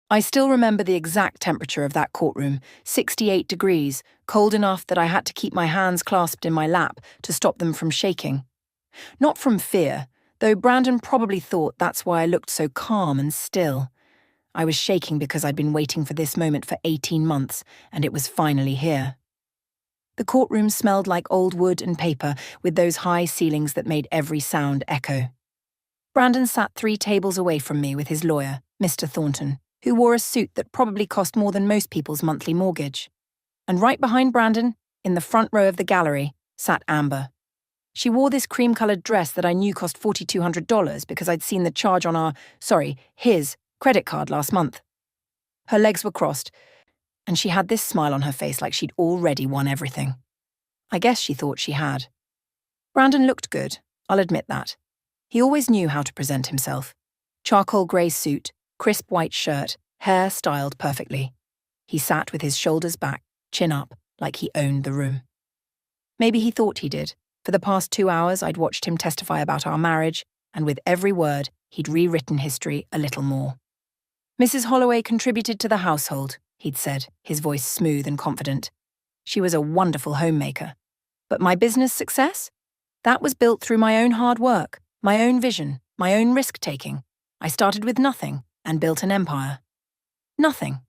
I still remember the exact temperature of that courtroom, 68 degrees, cold enough that I had to keep my hands clasped in my lap to stop them from shaking. Not from fear, though Brandon probably thought that's why I looked so calm and still. I was shaking because I'd been waiting for this moment for 18 months, and it was finally here. The courtroom smelled like old wood and paper, with those high ceilings that made every sound echo. Brandon sat 3 tables away from me with his lawyer, Mr. Thornton, who wore a suit that probably cost more than most people's monthly mortgage. And right behind Brandon, in the front row of the gallery, sat Amber. She wore this cream-coloured dress that I knew cost $4,200 because I'd seen the charge on his credit card last month. Her legs were crossed, and she had this smile on her face like she'd already won everything. I guess she thought she had. Brandon looked good, I'll admit that. He always knew how to present himself. Charcoal grey suit, crisp white shirt, hair styled perfectly. He sat with his shoulders back, chin up, like he owned the room. Maybe he thought he did. For the past 2 hours, I'd watched him testify about our marriage, and with every word, he'd rewritten history a little more. Mrs. Holloway contributed to the household, he'd said, his voice smooth and confident. She was a wonderful homemaker. But my business success? That was built through my own hard work, my own vision, my own risk-taking. I started with nothing and built an empire. Nothing.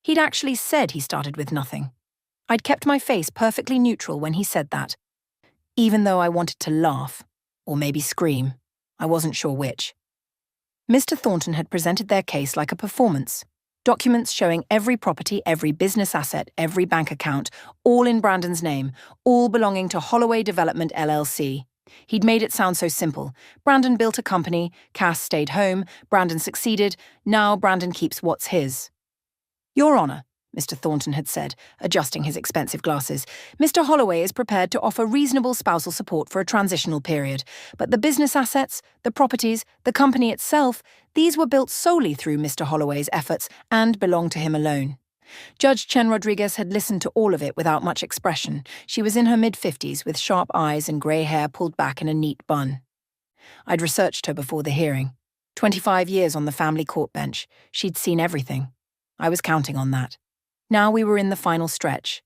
He'd actually said he started with nothing. I'd kept my face perfectly neutral when he said that, even though I wanted to laugh, or maybe scream. I wasn't sure which. Mr. Thornton had presented their case like a performance. Documents showing every property, every business asset, every bank account, all in Brandon's name, all belonging to Holloway Development LLC. He'd made it sound so simple. Brandon built a company, Cass stayed home, Brandon succeeded, now Brandon keeps what's his. Your Honour, Mr. Thornton had said, adjusting his expensive glasses, Mr. Holloway is prepared to offer reasonable spousal support for a transitional period, but the business assets, the properties, the company itself, these were built solely through Mr. Holloway's efforts and belong to him alone. Judge Chen Rodriguez had listened to all of it without much expression. She was in her mid-50s with sharp eyes and grey hair pulled back in a neat bun. I'd researched her before the hearing. 25 years on the family court bench. She'd seen everything. I was counting on that. Now we were in the final stretch.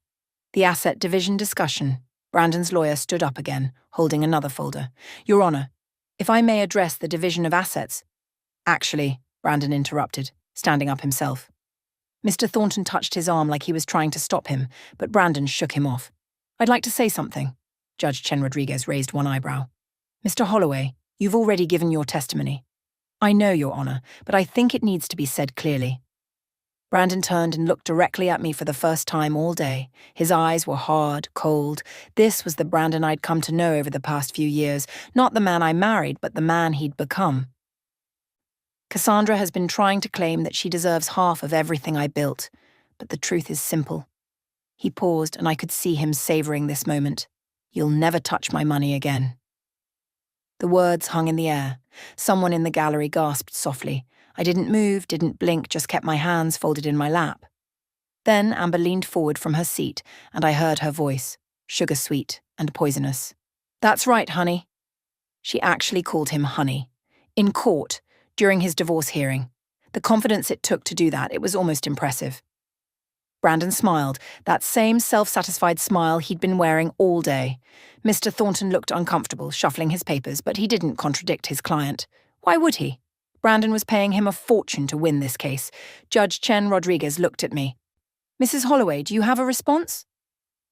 The asset division discussion. Brandon's lawyer stood up again, holding another folder. Your Honour, if I may address the division of assets. Actually, Brandon interrupted, standing up himself. Mr. Thornton touched his arm like he was trying to stop him, but Brandon shook him off. I'd like to say something. Judge Chen Rodriguez raised one eyebrow. Mr. Holloway, you've already given your testimony. I know, Your Honour, but I think it needs to be said clearly. Brandon turned and looked directly at me for the first time all day. His eyes were hard, cold. This was the Brandon I'd come to know over the past few years, not the man I married, but the man he'd become. Cassandra has been trying to claim that she deserves half of everything I built, but the truth is simple. He paused, and I could see him savouring this moment. You'll never touch my money again. The words hung in the air. Someone in the gallery gasped softly. I didn't move, didn't blink, just kept my hands folded in my lap. Then Amber leaned forward from her seat, and I heard her voice, sugar-sweet and poisonous. That's right, honey. She actually called him honey. In court, during his divorce hearing. The confidence it took to do that, it was almost impressive. Brandon smiled, that same self-satisfied smile he'd been wearing all day. Mr. Thornton looked uncomfortable, shuffling his papers, but he didn't contradict his client. Why would he? Brandon was paying him a fortune to win this case. Judge Chen Rodriguez looked at me. Mrs. Holloway, do you have a response?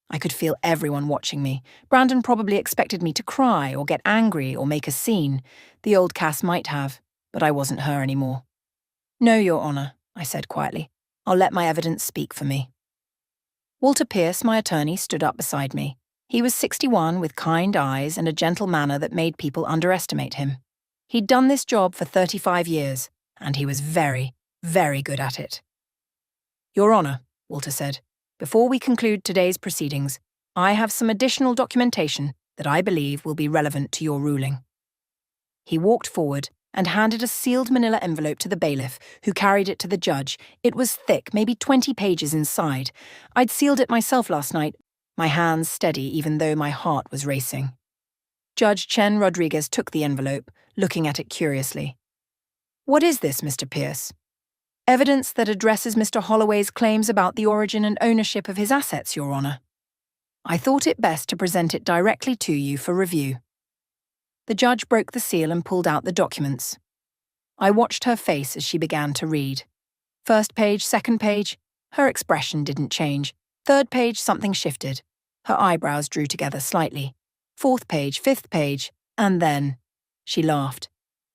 I could feel everyone watching me. Brandon probably expected me to cry or get angry or make a scene. The old Cass might have, but I wasn't her anymore. No, Your Honour, I said quietly. I'll let my evidence speak for me. Walter Pierce, my attorney, stood up beside me. He was 61 with kind eyes and a gentle manner that made people underestimate him. He'd done this job for 35 years, and he was very, very good at it. Your Honour, Walter said, before we conclude today's proceedings, I have some additional documentation that I believe will be relevant to your ruling. He walked forward and handed a sealed manila envelope to the bailiff, who carried it to the judge. It was thick, maybe 20 pages inside. I'd sealed it myself last night, my hands steady even though my heart was racing. Judge Chen Rodriguez took the envelope, looking at it curiously. What is this, Mr. Pierce? Evidence that addresses Mr. Holloway's claims about the origin and ownership of his assets, Your Honour. I thought it best to present it directly to you for review. The judge broke the seal and pulled out the documents. I watched her face as she began to read. First page, second page, her expression didn't change. Third page, something shifted. Her eyebrows drew together slightly. Fourth page, fifth page, and then she laughed.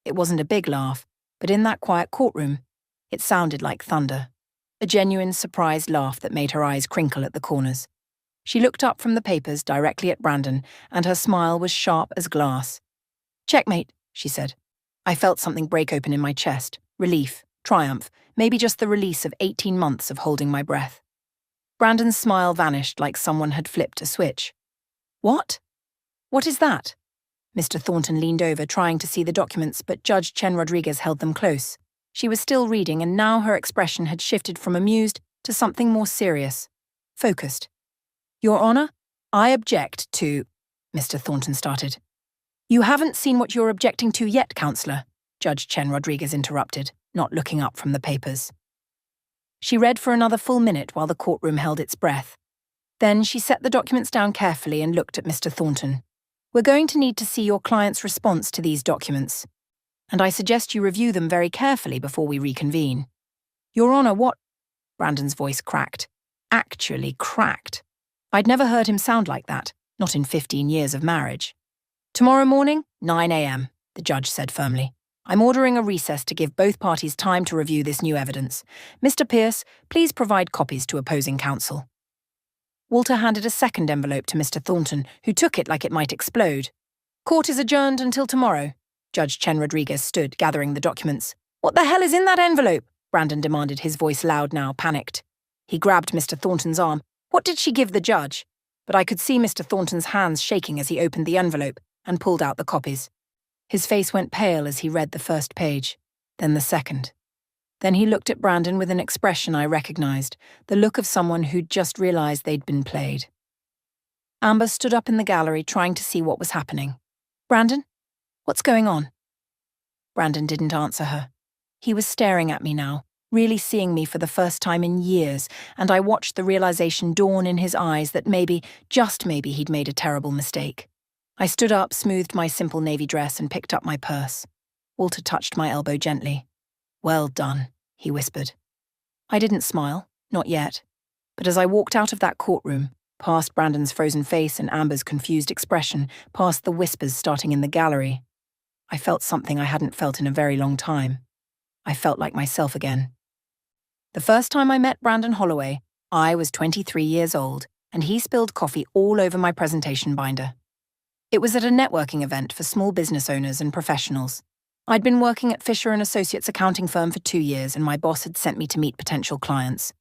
It wasn't a big laugh, but in that quiet courtroom, it sounded like thunder. A genuine, surprised laugh that made her eyes crinkle at the corners. She looked up from the papers directly at Brandon, and her smile was sharp as glass. "Checkmate," she said. I felt something break open in my chest. Relief, triumph, maybe just the release of 18 months of holding my breath. Brandon's smile vanished like someone had flipped a switch. "What? What is that?" Mr. Thornton leaned over, trying to see the documents, but Judge Chen Rodriguez held them close. She was still reading, and now her expression had shifted from amused to something more serious. Focused. "Your Honour, I object to—" Mr. Thornton started. "You haven't seen what you're objecting to yet, Counselor," Judge Chen Rodriguez interrupted, not looking up from the papers. She read for another full minute while the courtroom held its breath. Then she set the documents down carefully and looked at Mr. Thornton. "We're going to need to see your client's response to these documents, and I suggest you review them very carefully before we reconvene." "Your Honour, what—" Brandon's voice cracked. Actually cracked. I'd never heard him sound like that, not in 15 years of marriage. "Tomorrow morning, 9 a.m., the judge said firmly. "I'm ordering a recess to give both parties time to review this new evidence. Mr. Pierce, please provide copies to opposing counsel." Walter handed a second envelope to Mr. Thornton, who took it like it might explode. "Court is adjourned until tomorrow." Judge Chen Rodriguez stood, gathering the documents. "What the hell is in that envelope?" Brandon demanded, his voice loud now, panicked. He grabbed Mr. Thornton's arm. What did she give the judge? But I could see Mr. Thornton's hands shaking as he opened the envelope and pulled out the copies. His face went pale as he read the first page, then the second. Then he looked at Brandon with an expression I recognized, the look of someone who'd just realized they'd been played. Amber stood up in the gallery trying to see what was happening. "Brandon? What's going on?" Brandon didn't answer her. He was staring at me now, really seeing me for the first time in years, and I watched the realization dawn in his eyes that maybe, just maybe, he'd made a terrible mistake. I stood up, smoothed my simple navy dress, and picked up my purse. Walter touched my elbow gently. "Well done," he whispered. I didn't smile, not yet. But as I walked out of that courtroom, past Brandon's frozen face and Amber's confused expression, past the whispers starting in the gallery, I felt something I hadn't felt in a very long time. I felt like myself again. The first time I met Brandon Holloway, I was 23 years old, and he spilled coffee all over my presentation binder. It was at a networking event for small business owners and professionals. I'd been working at Fisher & Associates accounting firm for 2 years, and my boss had sent me to meet potential clients.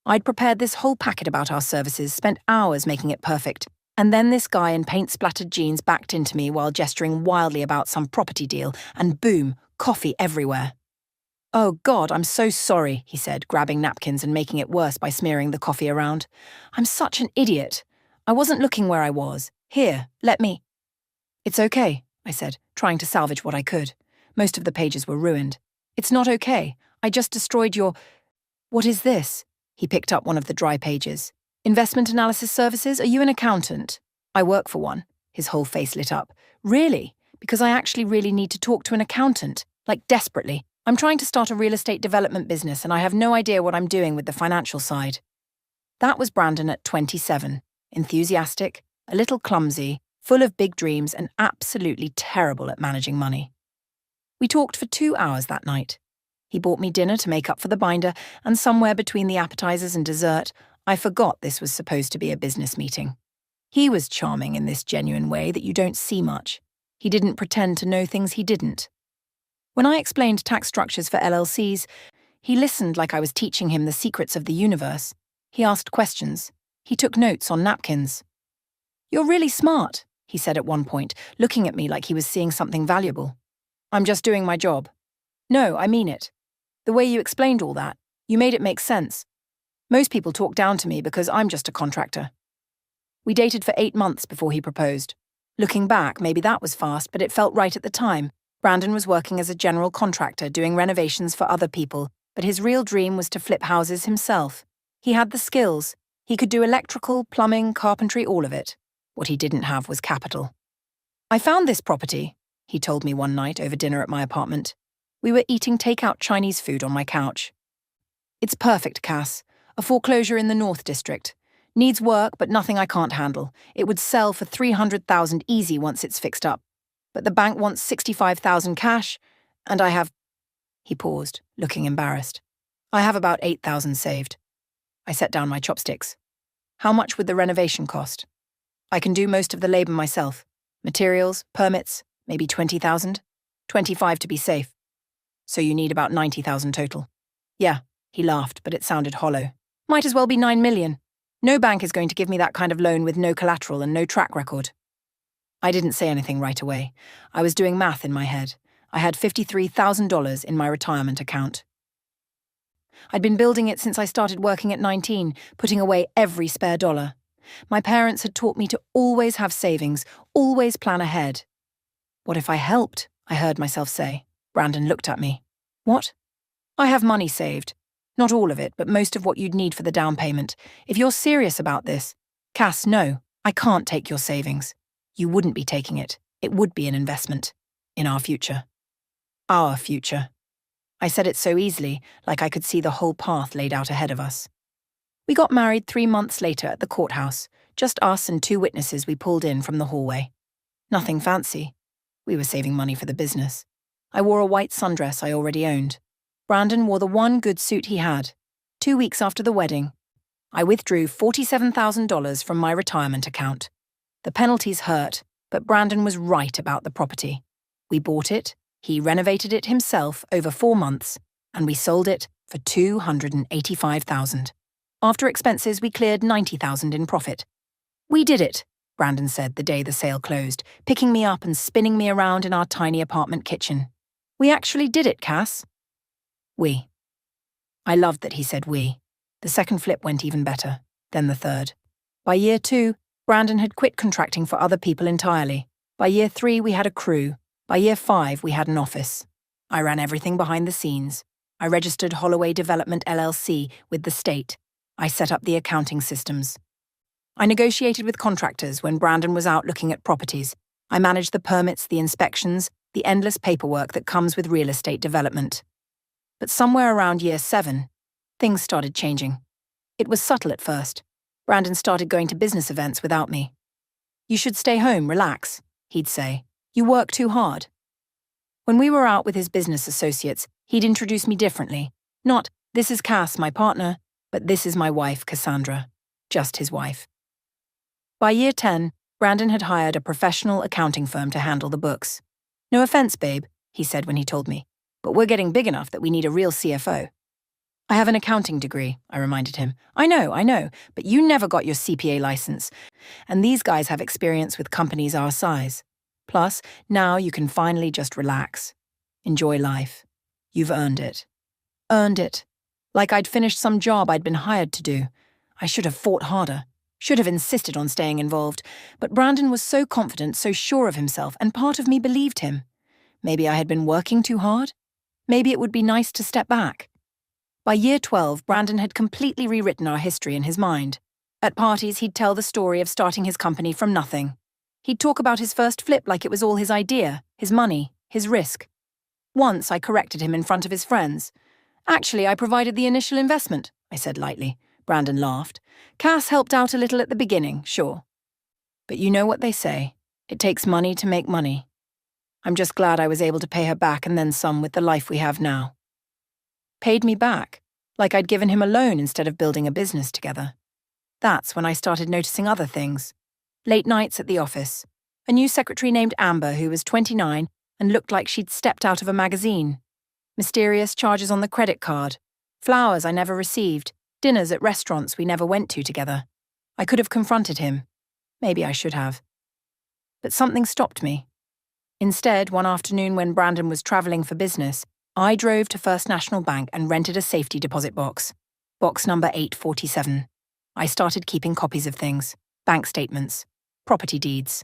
I'd prepared this whole packet about our services, spent hours making it perfect, and then this guy in paint-splattered jeans backed into me while gesturing wildly about some property deal, and boom, coffee everywhere. "Oh God, I'm so sorry," he said, grabbing napkins and making it worse by smearing the coffee around. "I'm such an idiot. I wasn't looking where I was. Here, let me—" "It's okay," I said, trying to salvage what I could. Most of the pages were ruined. "It's not okay. I just destroyed your—" "What is this?" He picked up one of the dry pages. "Investment analysis services? Are you an accountant?" "I work for one." His whole face lit up. "Really? Because I actually really need to talk to an accountant. Like, desperately. I'm trying to start a real estate development business, and I have no idea what I'm doing with the financial side." That was Brandon at 27. Enthusiastic, a little clumsy, full of big dreams, and absolutely terrible at managing money. We talked for 2 hours that night. He bought me dinner to make up for the binder, and somewhere between the appetizers and dessert, I forgot this was supposed to be a business meeting. He was charming in this genuine way that you don't see much. He didn't pretend to know things he didn't. When I explained tax structures for LLCs, he listened like I was teaching him the secrets of the universe. He asked questions. He took notes on napkins. "You're really smart," he said at one point, looking at me like he was seeing something valuable. "I'm just doing my job." "No, I mean it. The way you explained all that, you made it make sense. Most people talk down to me because I'm just a contractor." We dated for 8 months before he proposed. Looking back, maybe that was fast, but it felt right at the time. Brandon was working as a general contractor, doing renovations for other people, but his real dream was to flip houses himself. He had the skills. He could do electrical, plumbing, carpentry, all of it. What he didn't have was capital. "I found this property," he told me one night over dinner at my apartment. We were eating takeout Chinese food on my couch. "It's perfect, Cass. A foreclosure in the North District. Needs work, but nothing I can't handle. It would sell for $300,000 easy once it's fixed up. But the bank wants $65,000 cash, and I have..." He paused, looking embarrassed. "I have about $8,000 saved." I set down my chopsticks. "How much would the renovation cost?" "I can do most of the labor myself. Materials, permits, maybe $20,000. 25 to be safe. So you need about 90,000 total." "Yeah," he laughed, but it sounded hollow. "Might as well be 9 million. No bank is going to give me that kind of loan with no collateral and no track record." I didn't say anything right away. I was doing math in my head. I had $53,000 in my retirement account. I'd been building it since I started working at 19, putting away every spare dollar. My parents had taught me to always have savings, always plan ahead. "What if I helped?" I heard myself say. Brandon looked at me. "What?" "I have money saved. Not all of it, but most of what you'd need for the down payment. If you're serious about this..." "Cass, no, I can't take your savings. You wouldn't be taking it. It would be an investment. In our future." Our future. I said it so easily, like I could see the whole path laid out ahead of us. We got married 3 months later at the courthouse, just us and 2 witnesses we pulled in from the hallway. Nothing fancy. We were saving money for the business. I wore a white sundress I already owned. Brandon wore the one good suit he had. 2 weeks after the wedding, I withdrew $47,000 from my retirement account. The penalties hurt, but Brandon was right about the property. We bought it, he renovated it himself over 4 months, and we sold it for $285,000. After expenses, we cleared $90,000 in profit. "We did it," Brandon said the day the sale closed, picking me up and spinning me around in our tiny apartment kitchen. "We actually did it, Cass." We. I loved that he said we. The second flip went even better, then the third. By year 2, Brandon had quit contracting for other people entirely. By year 3, we had a crew. By year 5, we had an office. I ran everything behind the scenes. I registered Holloway Development LLC with the state. I set up the accounting systems. I negotiated with contractors when Brandon was out looking at properties. I managed the permits, the inspections, the endless paperwork that comes with real estate development. But somewhere around year 7, things started changing. It was subtle at first. Brandon started going to business events without me. "You should stay home, relax," he'd say. "You work too hard." When we were out with his business associates, he'd introduce me differently. Not, "This is Cass, my partner," but "This is my wife, Cassandra." Just his wife. By year 10, Brandon had hired a professional accounting firm to handle the books. "No offense, babe," he said when he told me, "but we're getting big enough that we need a real CFO." "I have an accounting degree," I reminded him. I know, but you never got your CPA license, and these guys have experience with companies our size. Plus, now you can finally just relax. Enjoy life. You've earned it. Earned it. Like I'd finished some job I'd been hired to do. I should have fought harder. Should have insisted on staying involved. But Brandon was so confident, so sure of himself, and part of me believed him. Maybe I had been working too hard? Maybe it would be nice to step back. By year 12, Brandon had completely rewritten our history in his mind. At parties, he'd tell the story of starting his company from nothing. He'd talk about his first flip like it was all his idea, his money, his risk. Once I corrected him in front of his friends. "Actually, I provided the initial investment," I said lightly. Brandon laughed. "Cass helped out a little at the beginning, sure. But you know what they say, it takes money to make money. I'm just glad I was able to pay her back and then some with the life we have now." Paid me back, like I'd given him a loan instead of building a business together. That's when I started noticing other things. Late nights at the office. A new secretary named Amber who was 29 and looked like she'd stepped out of a magazine. Mysterious charges on the credit card. Flowers I never received. Dinners at restaurants we never went to together. I could have confronted him. Maybe I should have. But something stopped me. Instead, one afternoon when Brandon was traveling for business, I drove to First National Bank and rented a safety deposit box. Box number 847. I started keeping copies of things. Bank statements. Property deeds.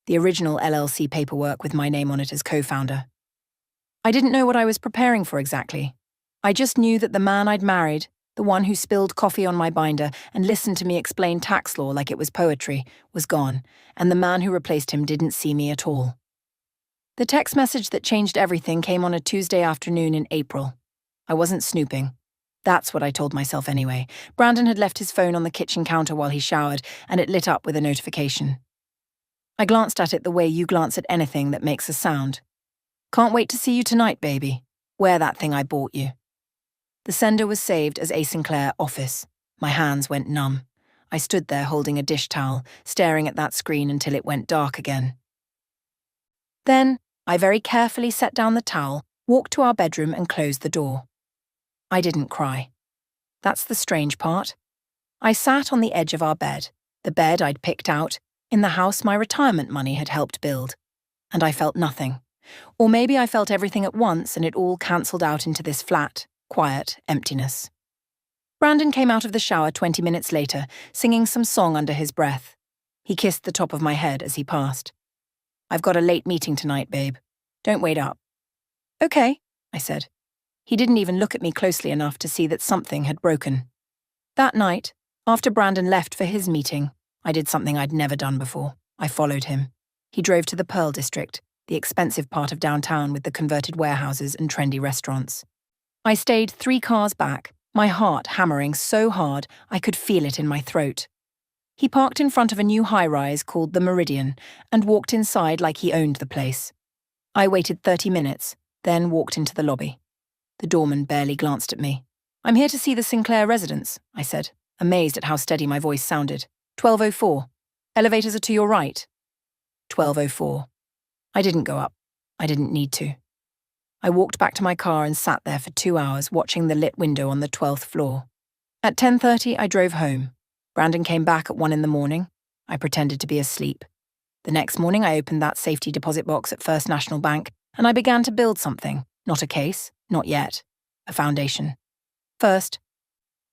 The original LLC paperwork with my name on it as co-founder. I didn't know what I was preparing for exactly. I just knew that the man I'd married, the one who spilled coffee on my binder and listened to me explain tax law like it was poetry, was gone, and the man who replaced him didn't see me at all. The text message that changed everything came on a Tuesday afternoon in April. I wasn't snooping. That's what I told myself anyway. Brandon had left his phone on the kitchen counter while he showered, and it lit up with a notification. I glanced at it the way you glance at anything that makes a sound. Can't wait to see you tonight, baby. Wear that thing I bought you. The sender was saved as A. Sinclair Office. My hands went numb. I stood there holding a dish towel, staring at that screen until it went dark again. Then, I very carefully set down the towel, walked to our bedroom and closed the door. I didn't cry. That's the strange part. I sat on the edge of our bed, the bed I'd picked out, in the house my retirement money had helped build, and I felt nothing. Or maybe I felt everything at once and it all cancelled out into this flat, quiet emptiness. Brandon came out of the shower 20 minutes later, singing some song under his breath. He kissed the top of my head as he passed. I've got a late meeting tonight, babe. Don't wait up. Okay, I said. He didn't even look at me closely enough to see that something had broken. That night, after Brandon left for his meeting, I did something I'd never done before. I followed him. He drove to the Pearl District, the expensive part of downtown with the converted warehouses and trendy restaurants. I stayed 3 cars back, my heart hammering so hard I could feel it in my throat. He parked in front of a new high-rise called the Meridian and walked inside like he owned the place. I waited 30 minutes, then walked into the lobby. The doorman barely glanced at me. I'm here to see the Sinclair residence, I said, amazed at how steady my voice sounded. 1204. Elevators are to your right. 1204. I didn't go up. I didn't need to. I walked back to my car and sat there for 2 hours watching the lit window on the 12th floor. At 10:30, I drove home. Brandon came back at 1 in the morning. I pretended to be asleep. The next morning, I opened that safety deposit box at First National Bank and I began to build something. Not a case, not yet. A foundation. First,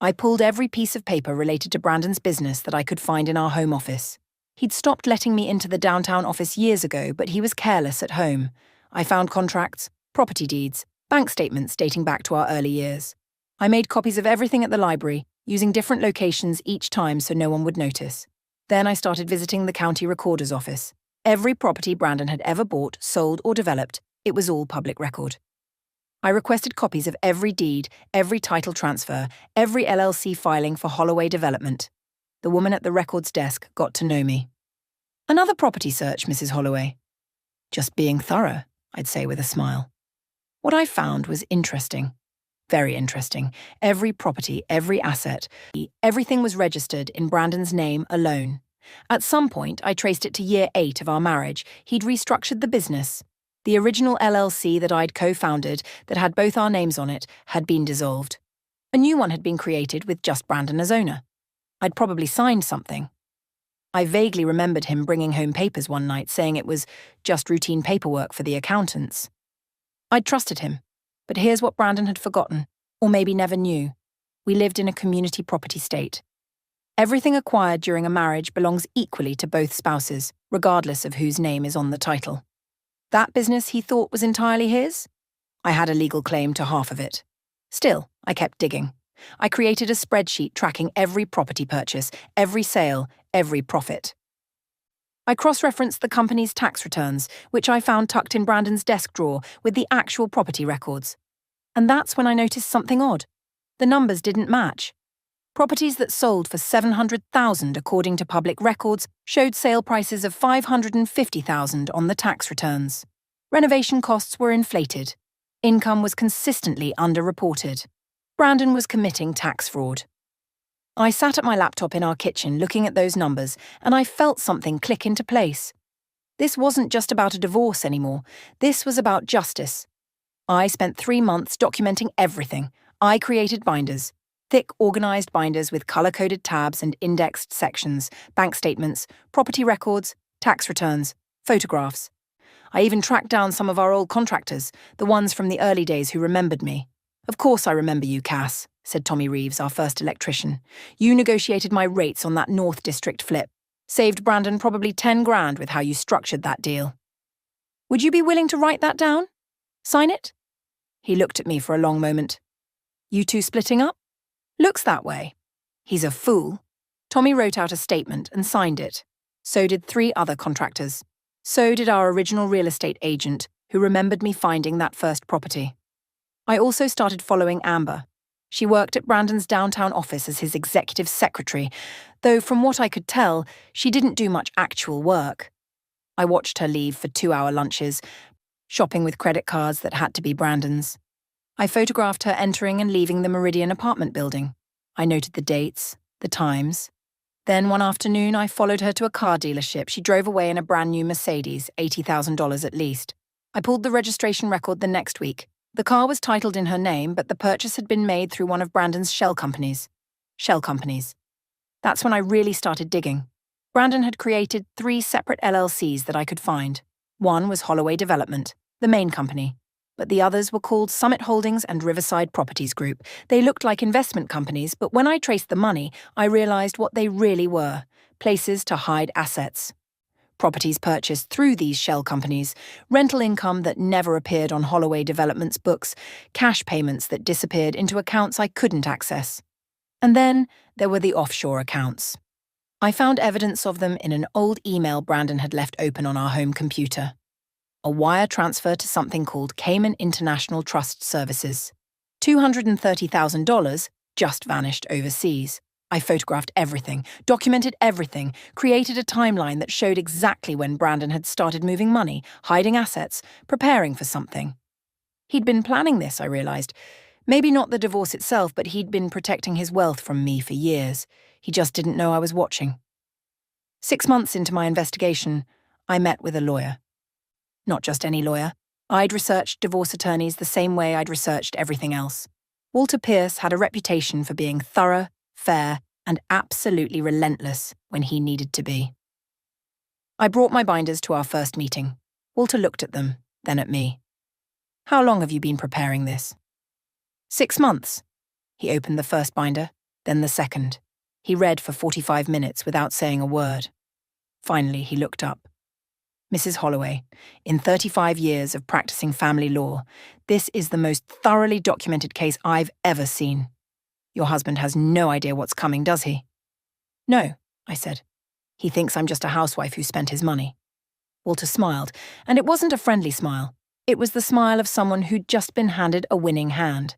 I pulled every piece of paper related to Brandon's business that I could find in our home office. He'd stopped letting me into the downtown office years ago, but he was careless at home. I found contracts, property deeds, bank statements dating back to our early years. I made copies of everything at the library, using different locations each time so no one would notice. Then I started visiting the county recorder's office. Every property Brandon had ever bought, sold, or developed, it was all public record. I requested copies of every deed, every title transfer, every LLC filing for Holloway Development. The woman at the records desk got to know me. Another property search, Mrs. Holloway. Just being thorough, I'd say with a smile. What I found was interesting. Very interesting. Every property, every asset, everything was registered in Brandon's name alone. At some point, I traced it to year 8 of our marriage. He'd restructured the business. The original LLC that I'd co-founded, that had both our names on it, had been dissolved. A new one had been created with just Brandon as owner. I'd probably signed something. I vaguely remembered him bringing home papers one night saying it was just routine paperwork for the accountants. I'd trusted him, but here's what Brandon had forgotten, or maybe never knew. We lived in a community property state. Everything acquired during a marriage belongs equally to both spouses, regardless of whose name is on the title. That business he thought was entirely his? I had a legal claim to half of it. Still, I kept digging. I created a spreadsheet tracking every property purchase, every sale, every profit. I cross-referenced the company's tax returns, which I found tucked in Brandon's desk drawer with the actual property records. And that's when I noticed something odd. The numbers didn't match. Properties that sold for $700,000 according to public records showed sale prices of $550,000 on the tax returns. Renovation costs were inflated. Income was consistently underreported. Brandon was committing tax fraud. I sat at my laptop in our kitchen looking at those numbers, and I felt something click into place. This wasn't just about a divorce anymore. This was about justice. I spent 3 months documenting everything. I created binders. Thick, organised binders with colour-coded tabs and indexed sections, bank statements, property records, tax returns, photographs. I even tracked down some of our old contractors, the ones from the early days who remembered me. Of course I remember you, Cass, said Tommy Reeves, our first electrician. You negotiated my rates on that North District flip. Saved Brandon probably 10 grand with how you structured that deal. Would you be willing to write that down? Sign it? He looked at me for a long moment. You two splitting up? Looks that way. He's a fool. Tommy wrote out a statement and signed it. So did 3 other contractors. So did our original real estate agent, who remembered me finding that first property. I also started following Amber. She worked at Brandon's downtown office as his executive secretary, though from what I could tell, she didn't do much actual work. I watched her leave for 2-hour lunches, shopping with credit cards that had to be Brandon's. I photographed her entering and leaving the Meridian apartment building. I noted the dates, the times. Then one afternoon, I followed her to a car dealership. She drove away in a brand new Mercedes, $80,000 at least. I pulled the registration record the next week. The car was titled in her name, but the purchase had been made through one of Brandon's shell companies. Shell companies. That's when I really started digging. Brandon had created 3 separate LLCs that I could find. One was Holloway Development, the main company, but the others were called Summit Holdings and Riverside Properties Group. They looked like investment companies, but when I traced the money, I realized what they really were: places to hide assets. Properties purchased through these shell companies, rental income that never appeared on Holloway Development's books, cash payments that disappeared into accounts I couldn't access. And then there were the offshore accounts. I found evidence of them in an old email Brandon had left open on our home computer. A wire transfer to something called Cayman International Trust Services. $230,000 just vanished overseas. I photographed everything, documented everything, created a timeline that showed exactly when Brandon had started moving money, hiding assets, preparing for something. He'd been planning this, I realized. Maybe not the divorce itself, but he'd been protecting his wealth from me for years. He just didn't know I was watching. 6 months into my investigation, I met with a lawyer. Not just any lawyer. I'd researched divorce attorneys the same way I'd researched everything else. Walter Pierce had a reputation for being thorough, fair, and absolutely relentless when he needed to be. I brought my binders to our first meeting. Walter looked at them, then at me. "How long have you been preparing this?" 6 months. He opened the first binder, then the second. He read for 45 minutes without saying a word. Finally, he looked up. "Mrs. Holloway, in 35 years of practicing family law, this is the most thoroughly documented case I've ever seen. Your husband has no idea what's coming, does he?" "No," I said. "He thinks I'm just a housewife who spent his money." Walter smiled, and it wasn't a friendly smile. It was the smile of someone who'd just been handed a winning hand.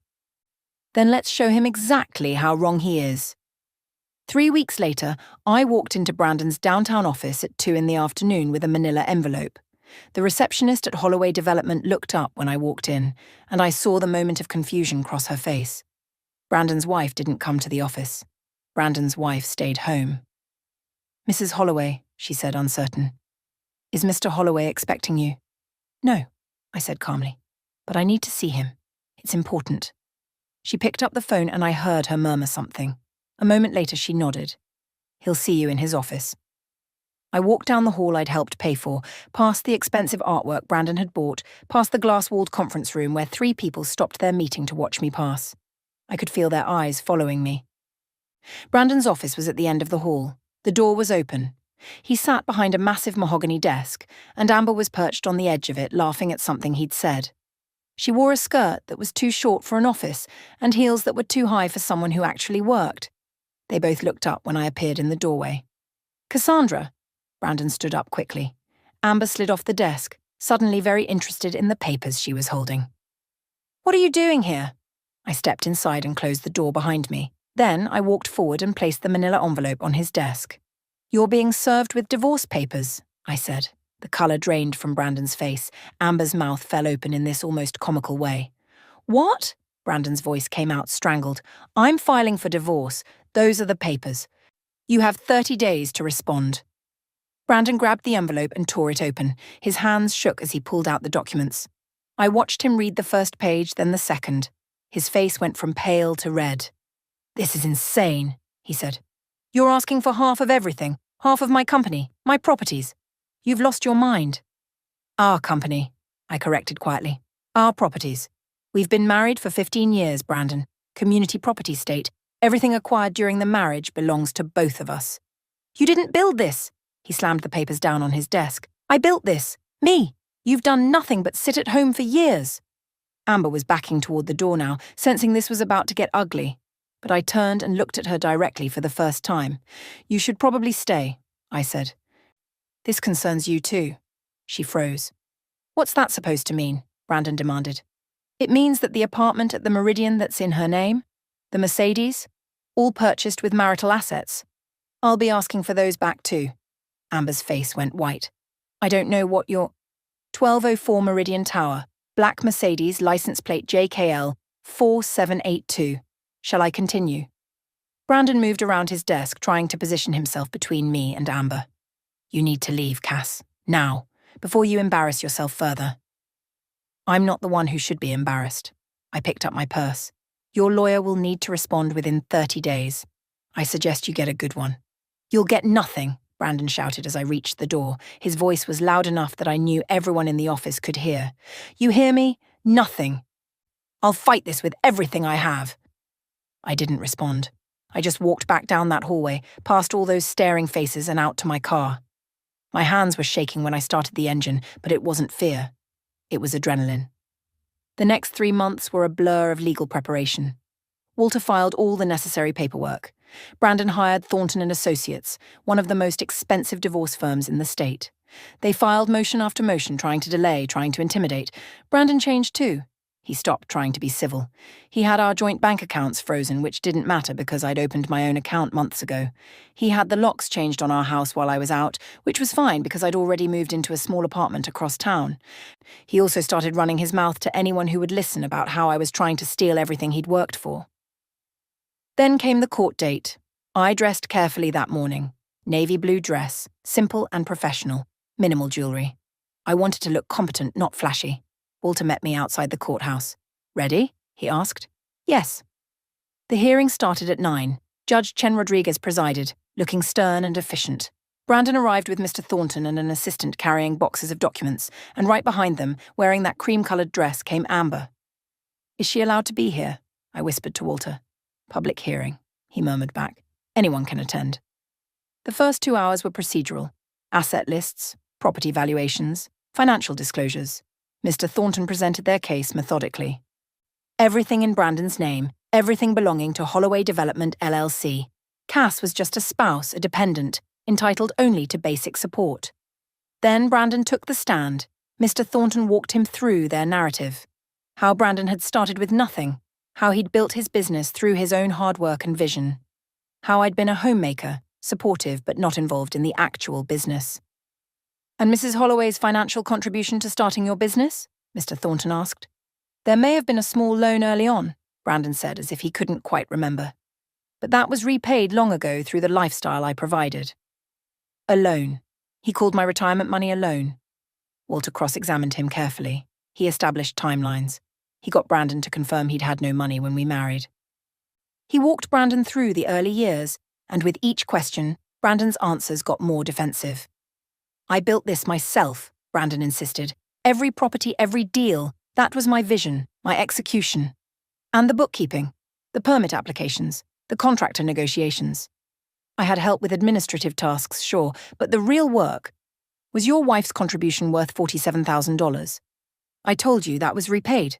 "Then let's show him exactly how wrong he is." 3 weeks later, I walked into Brandon's downtown office at 2 in the afternoon with a manila envelope. The receptionist at Holloway Development looked up when I walked in, and I saw the moment of confusion cross her face. Brandon's wife didn't come to the office. Brandon's wife stayed home. "Mrs. Holloway," she said, uncertain. "Is Mr. Holloway expecting you?" "No," I said calmly, "but I need to see him. It's important." She picked up the phone and I heard her murmur something. A moment later, she nodded. "He'll see you in his office." I walked down the hall I'd helped pay for, past the expensive artwork Brandon had bought, past the glass-walled conference room where 3 people stopped their meeting to watch me pass. I could feel their eyes following me. Brandon's office was at the end of the hall. The door was open. He sat behind a massive mahogany desk, and Amber was perched on the edge of it, laughing at something he'd said. She wore a skirt that was too short for an office, and heels that were too high for someone who actually worked. They both looked up when I appeared in the doorway. "Cassandra." Brandon stood up quickly. Amber slid off the desk, suddenly very interested in the papers she was holding. "What are you doing here?" I stepped inside and closed the door behind me. Then I walked forward and placed the manila envelope on his desk. "You're being served with divorce papers," I said. The colour drained from Brandon's face. Amber's mouth fell open in this almost comical way. "What?" Brandon's voice came out strangled. "I'm filing for divorce. Those are the papers. You have 30 days to respond." Brandon grabbed the envelope and tore it open. His hands shook as he pulled out the documents. I watched him read the first page, then the second. His face went from pale to red. "This is insane," he said. "You're asking for half of everything, half of my company, my properties. You've lost your mind." "Our company," I corrected quietly. "Our properties. We've been married for 15 years, Brandon. Community property state. Everything acquired during the marriage belongs to both of us." "You didn't build this." He slammed the papers down on his desk. "I built this. Me. You've done nothing but sit at home for years." Amber was backing toward the door now, sensing this was about to get ugly. But I turned and looked at her directly for the first time. "You should probably stay," I said. "This concerns you too." She froze. "What's that supposed to mean?" Brandon demanded. "It means that the apartment at the Meridian that's in her name, the Mercedes, all purchased with marital assets. I'll be asking for those back too." Amber's face went white. "I don't know what you're—" 1204 Meridian Tower, black Mercedes, license plate JKL 4782. Shall I continue? Brandon moved around his desk, trying to position himself between me and Amber. "You need to leave, Cass. Now, before you embarrass yourself further." "I'm not the one who should be embarrassed." I picked up my purse. "Your lawyer will need to respond within 30 days. I suggest you get a good one." "You'll get nothing," Brandon shouted as I reached the door. His voice was loud enough that I knew everyone in the office could hear. "You hear me? Nothing. I'll fight this with everything I have." I didn't respond. I just walked back down that hallway, past all those staring faces and out to my car. My hands were shaking when I started the engine, but it wasn't fear. It was adrenaline. The next 3 months were a blur of legal preparation. Walter filed all the necessary paperwork. Brandon hired Thornton and Associates, one of the most expensive divorce firms in the state. They filed motion after motion, trying to delay, trying to intimidate. Brandon changed too. He stopped trying to be civil. He had our joint bank accounts frozen, which didn't matter because I'd opened my own account months ago. He had the locks changed on our house while I was out, which was fine because I'd already moved into a small apartment across town. He also started running his mouth to anyone who would listen about how I was trying to steal everything he'd worked for. Then came the court date. I dressed carefully that morning. Navy blue dress, simple and professional, minimal jewelry. I wanted to look competent, not flashy. Walter met me outside the courthouse. "Ready?" he asked. "Yes." The hearing started at 9. Judge Chen Rodriguez presided, looking stern and efficient. Brandon arrived with Mr. Thornton and an assistant carrying boxes of documents, and right behind them, wearing that cream-coloured dress, came Amber. "Is she allowed to be here?" I whispered to Walter. "Public hearing," he murmured back. "Anyone can attend." The first 2 hours were procedural. Asset lists, property valuations, financial disclosures. Mr. Thornton presented their case methodically. Everything in Brandon's name, everything belonging to Holloway Development LLC. Cass was just a spouse, a dependent, entitled only to basic support. Then Brandon took the stand. Mr. Thornton walked him through their narrative. How Brandon had started with nothing. How he'd built his business through his own hard work and vision. How I'd been a homemaker, supportive but not involved in the actual business. "And Mrs. Holloway's financial contribution to starting your business?" Mr. Thornton asked. "There may have been a small loan early on," Brandon said as if he couldn't quite remember. "But that was repaid long ago through the lifestyle I provided." "A loan." He called my retirement money a loan. Walter cross-examined him carefully. He established timelines. He got Brandon to confirm he'd had no money when we married. He walked Brandon through the early years, and with each question, Brandon's answers got more defensive. "I built this myself," Brandon insisted. "Every property, every deal. That was my vision, my execution. And the bookkeeping, the permit applications, the contractor negotiations. I had help with administrative tasks, sure, but the real work. Was your wife's contribution worth $47,000? I told you that was repaid."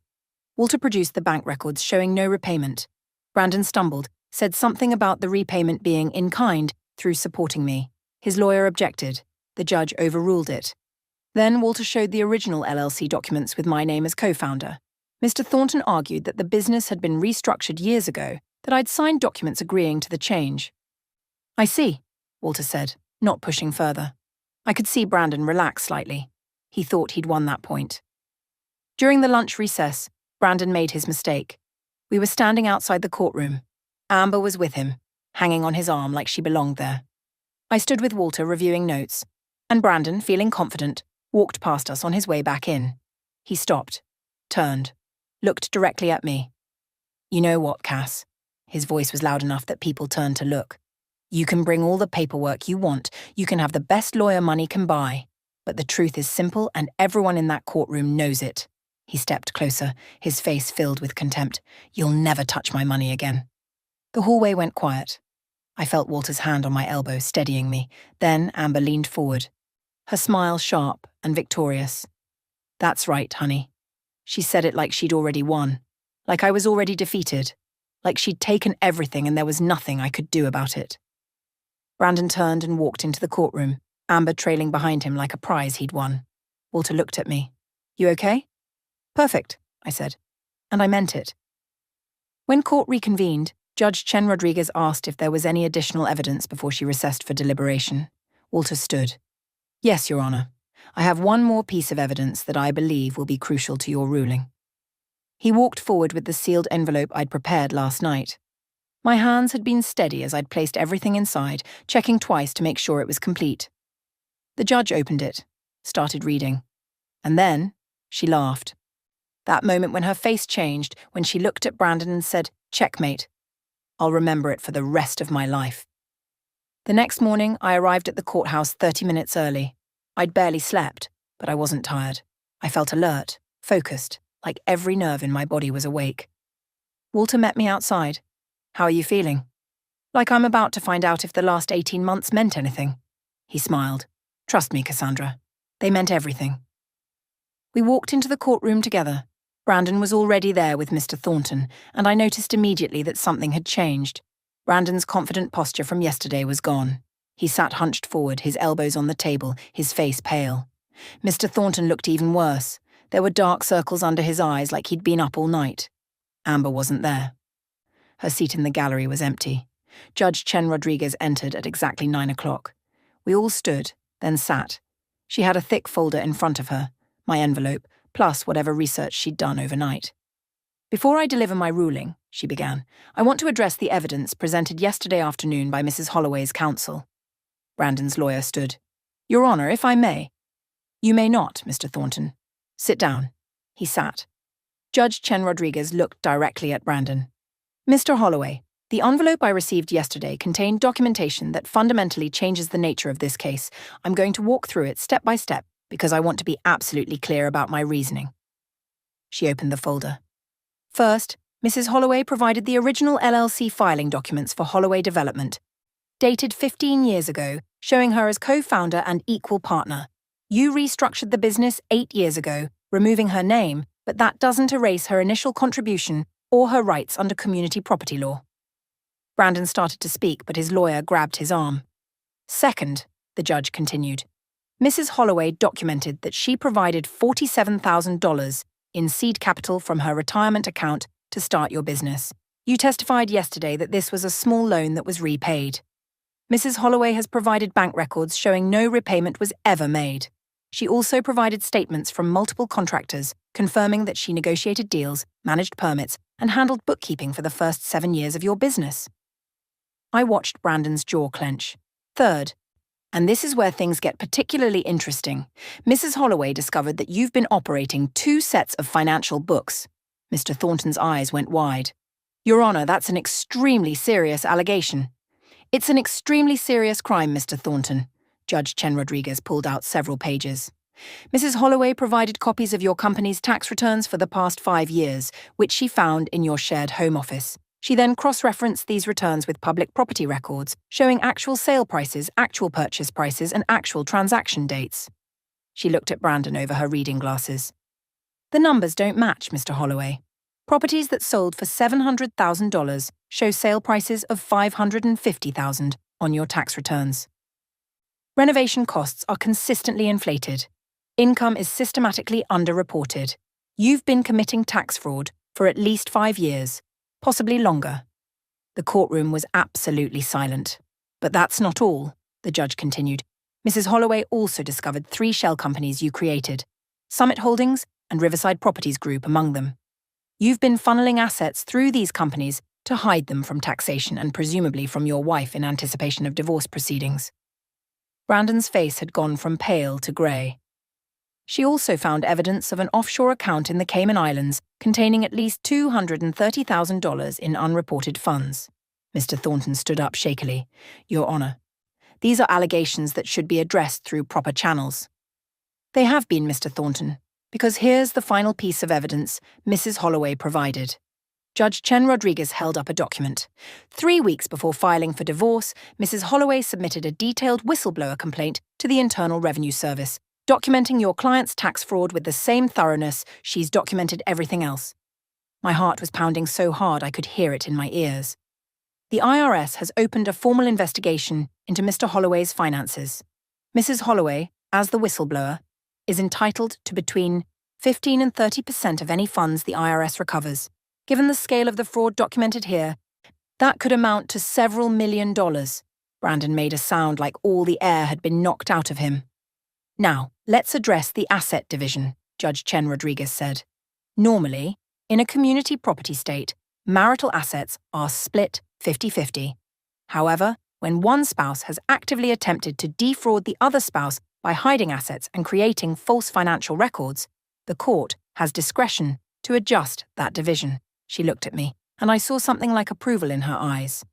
Walter produced the bank records showing no repayment. Brandon stumbled, said something about the repayment being in kind through supporting me. His lawyer objected. The judge overruled it. Then Walter showed the original LLC documents with my name as co-founder. Mr. Thornton argued that the business had been restructured years ago, that I'd signed documents agreeing to the change. "I see," Walter said, not pushing further. I could see Brandon relax slightly. He thought he'd won that point. During the lunch recess, Brandon made his mistake. We were standing outside the courtroom. Amber was with him, hanging on his arm like she belonged there. I stood with Walter reviewing notes, and Brandon, feeling confident, walked past us on his way back in. He stopped, turned, looked directly at me. "You know what, Cass?" His voice was loud enough that people turned to look. "You can bring all the paperwork you want, you can have the best lawyer money can buy, but the truth is simple and everyone in that courtroom knows it." He stepped closer, his face filled with contempt. "You'll never touch my money again." The hallway went quiet. I felt Walter's hand on my elbow, steadying me. Then Amber leaned forward, her smile sharp and victorious. "That's right, honey. She said it like she'd already won, like I was already defeated, like she'd taken everything and there was nothing I could do about it. Brandon turned and walked into the courtroom, Amber trailing behind him like a prize he'd won. Walter looked at me. "You okay?" "Perfect," I said, and I meant it. When court reconvened, Judge Chen Rodriguez asked if there was any additional evidence before she recessed for deliberation. Walter stood. "Yes, Your Honor. I have one more piece of evidence that I believe will be crucial to your ruling." He walked forward with the sealed envelope I'd prepared last night. My hands had been steady as I'd placed everything inside, checking twice to make sure it was complete. The judge opened it, started reading, and then she laughed. That moment when her face changed, when she looked at Brandon and said, "Checkmate. I'll remember it for the rest of my life." The next morning, I arrived at the courthouse 30 minutes early. I'd barely slept, but I wasn't tired. I felt alert, focused, like every nerve in my body was awake. Walter met me outside. "How are you feeling?" "Like I'm about to find out if the last 18 months meant anything." He smiled. "Trust me, Cassandra. They meant everything." We walked into the courtroom together. Brandon was already there with Mr. Thornton, and I noticed immediately that something had changed. Brandon's confident posture from yesterday was gone. He sat hunched forward, his elbows on the table, his face pale. Mr. Thornton looked even worse. There were dark circles under his eyes like he'd been up all night. Amber wasn't there. Her seat in the gallery was empty. Judge Chen Rodriguez entered at exactly 9 o'clock. We all stood, then sat. She had a thick folder in front of her, my envelope, plus whatever research she'd done overnight. "Before I deliver my ruling," she began, "I want to address the evidence presented yesterday afternoon by Mrs. Holloway's counsel." Brandon's lawyer stood. "Your Honor, if I may." "You may not, Mr. Thornton. Sit down." He sat. Judge Chen Rodriguez looked directly at Brandon. "Mr. Holloway, the envelope I received yesterday contained documentation that fundamentally changes the nature of this case. I'm going to walk through it step by step because I want to be absolutely clear about my reasoning." She opened the folder. First, Mrs. Holloway provided the original LLC filing documents for Holloway Development, dated 15 years ago, showing her as co-founder and equal partner. You restructured the business 8 years ago, removing her name, but that doesn't erase her initial contribution or her rights under community property law. Brandon started to speak, but his lawyer grabbed his arm. Second, the judge continued, Mrs. Holloway documented that she provided $47,000 in seed capital from her retirement account to start your business. You testified yesterday that this was a small loan that was repaid. Mrs. Holloway has provided bank records showing no repayment was ever made. She also provided statements from multiple contractors confirming that she negotiated deals, managed permits, and handled bookkeeping for the first 7 years of your business. I watched Brandon's jaw clench. Third, and this is where things get particularly interesting, Mrs. Holloway discovered that you've been operating 2 sets of financial books. Mr. Thornton's eyes went wide. Your Honor, that's an extremely serious allegation. It's an extremely serious crime, Mr. Thornton. Judge Chen Rodriguez pulled out several pages. Mrs. Holloway provided copies of your company's tax returns for the past 5 years, which she found in your shared home office. She then cross-referenced these returns with public property records, showing actual sale prices, actual purchase prices, and actual transaction dates. She looked at Brandon over her reading glasses. The numbers don't match, Mr. Holloway. Properties that sold for $700,000 show sale prices of $550,000 on your tax returns. Renovation costs are consistently inflated. Income is systematically underreported. You've been committing tax fraud for at least 5 years, possibly longer. The courtroom was absolutely silent. But that's not all, the judge continued. Mrs. Holloway also discovered 3 shell companies you created, Summit Holdings and Riverside Properties Group among them. You've been funneling assets through these companies to hide them from taxation and presumably from your wife in anticipation of divorce proceedings. Brandon's face had gone from pale to grey. She also found evidence of an offshore account in the Cayman Islands containing at least $230,000 in unreported funds. Mr. Thornton stood up shakily. Your Honor, these are allegations that should be addressed through proper channels. They have been, Mr. Thornton, because here's the final piece of evidence Mrs. Holloway provided. Judge Chen Rodriguez held up a document. 3 weeks before filing for divorce, Mrs. Holloway submitted a detailed whistleblower complaint to the Internal Revenue Service, documenting your client's tax fraud with the same thoroughness she's documented everything else. My heart was pounding so hard I could hear it in my ears. The IRS has opened a formal investigation into Mr. Holloway's finances. Mrs. Holloway, as the whistleblower, is entitled to between 15 and 30% of any funds the IRS recovers. Given the scale of the fraud documented here, that could amount to several $1 million. Brandon made a sound like all the air had been knocked out of him. Now, let's address the asset division, Judge Chen Rodriguez said. Normally, in a community property state, marital assets are split 50-50. However, when one spouse has actively attempted to defraud the other spouse by hiding assets and creating false financial records, the court has discretion to adjust that division. She looked at me, and I saw something like approval in her eyes.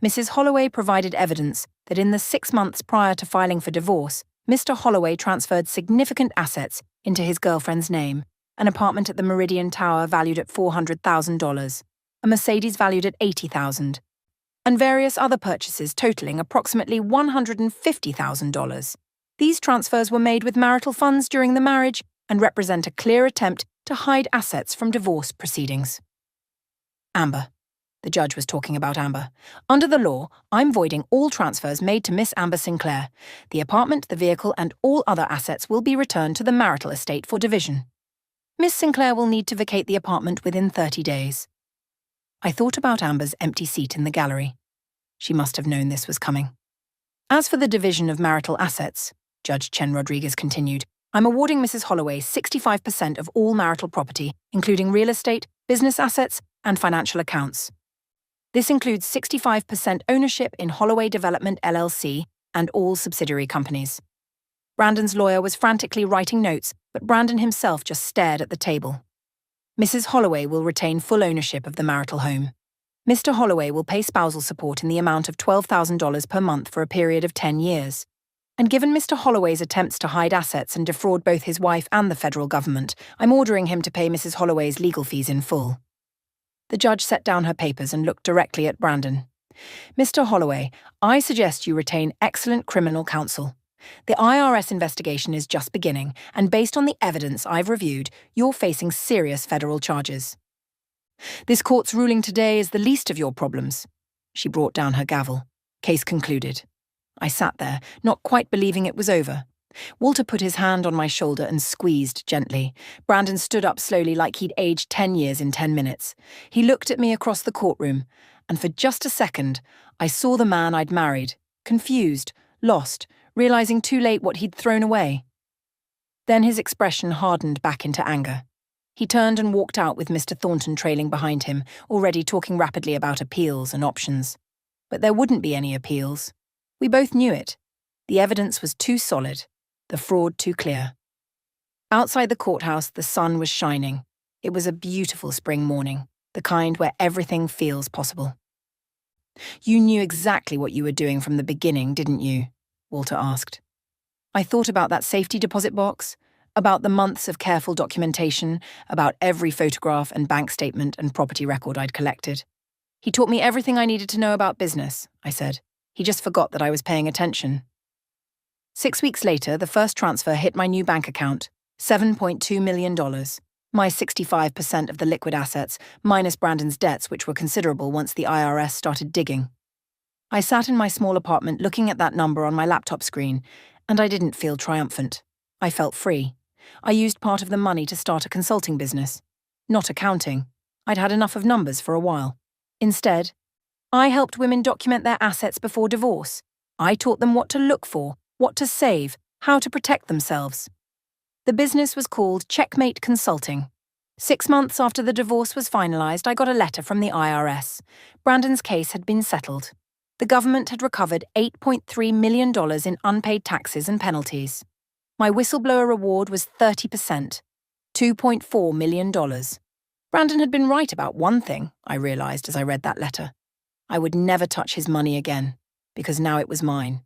Mrs. Holloway provided evidence that in the 6 months prior to filing for divorce, Mr. Holloway transferred significant assets into his girlfriend's name, an apartment at the Meridian Tower valued at $400,000, a Mercedes valued at $80,000, and various other purchases totaling approximately $150,000. These transfers were made with marital funds during the marriage and represent a clear attempt to hide assets from divorce proceedings. Amber. The judge was talking about Amber. Under the law, I'm voiding all transfers made to Miss Amber Sinclair. The apartment, the vehicle, and all other assets will be returned to the marital estate for division. Miss Sinclair will need to vacate the apartment within 30 days. I thought about Amber's empty seat in the gallery. She must have known this was coming. As for the division of marital assets, Judge Chen Rodriguez continued, I'm awarding Mrs. Holloway 65% of all marital property, including real estate, business assets, and financial accounts. This includes 65% ownership in Holloway Development LLC and all subsidiary companies. Brandon's lawyer was frantically writing notes, but Brandon himself just stared at the table. Mrs. Holloway will retain full ownership of the marital home. Mr. Holloway will pay spousal support in the amount of $12,000 per month for a period of 10 years. And given Mr. Holloway's attempts to hide assets and defraud both his wife and the federal government, I'm ordering him to pay Mrs. Holloway's legal fees in full. The judge set down her papers and looked directly at Brandon. Mr. Holloway, I suggest you retain excellent criminal counsel. The IRS investigation is just beginning, and based on the evidence I've reviewed, you're facing serious federal charges. This court's ruling today is the least of your problems. She brought down her gavel. Case concluded. I sat there, not quite believing it was over. Walter put his hand on my shoulder and squeezed gently. Brandon stood up slowly like he'd aged 10 years in 10 minutes. He looked at me across the courtroom, and for just a second, I saw the man I'd married, confused, lost, realizing too late what he'd thrown away. Then his expression hardened back into anger. He turned and walked out with Mr. Thornton trailing behind him, already talking rapidly about appeals and options. But there wouldn't be any appeals. We both knew it. The evidence was too solid, the fraud too clear. Outside the courthouse, the sun was shining. It was a beautiful spring morning, the kind where everything feels possible. You knew exactly what you were doing from the beginning, didn't you? Walter asked. I thought about that safety deposit box, about the months of careful documentation, about every photograph and bank statement and property record I'd collected. He taught me everything I needed to know about business, I said. He just forgot that I was paying attention. 6 weeks later, the first transfer hit my new bank account, $7.2 million, my 65% of the liquid assets, minus Brandon's debts, which were considerable once the IRS started digging. I sat in my small apartment looking at that number on my laptop screen, and I didn't feel triumphant. I felt free. I used part of the money to start a consulting business. Not accounting. I'd had enough of numbers for a while. Instead, I helped women document their assets before divorce. I taught them what to look for, what to save, how to protect themselves. The business was called Checkmate Consulting. 6 months after the divorce was finalized, I got a letter from the IRS. Brandon's case had been settled. The government had recovered $8.3 million in unpaid taxes and penalties. My whistleblower reward was 30%, $2.4 million. Brandon had been right about one thing, I realized as I read that letter. I would never touch his money again, because now it was mine.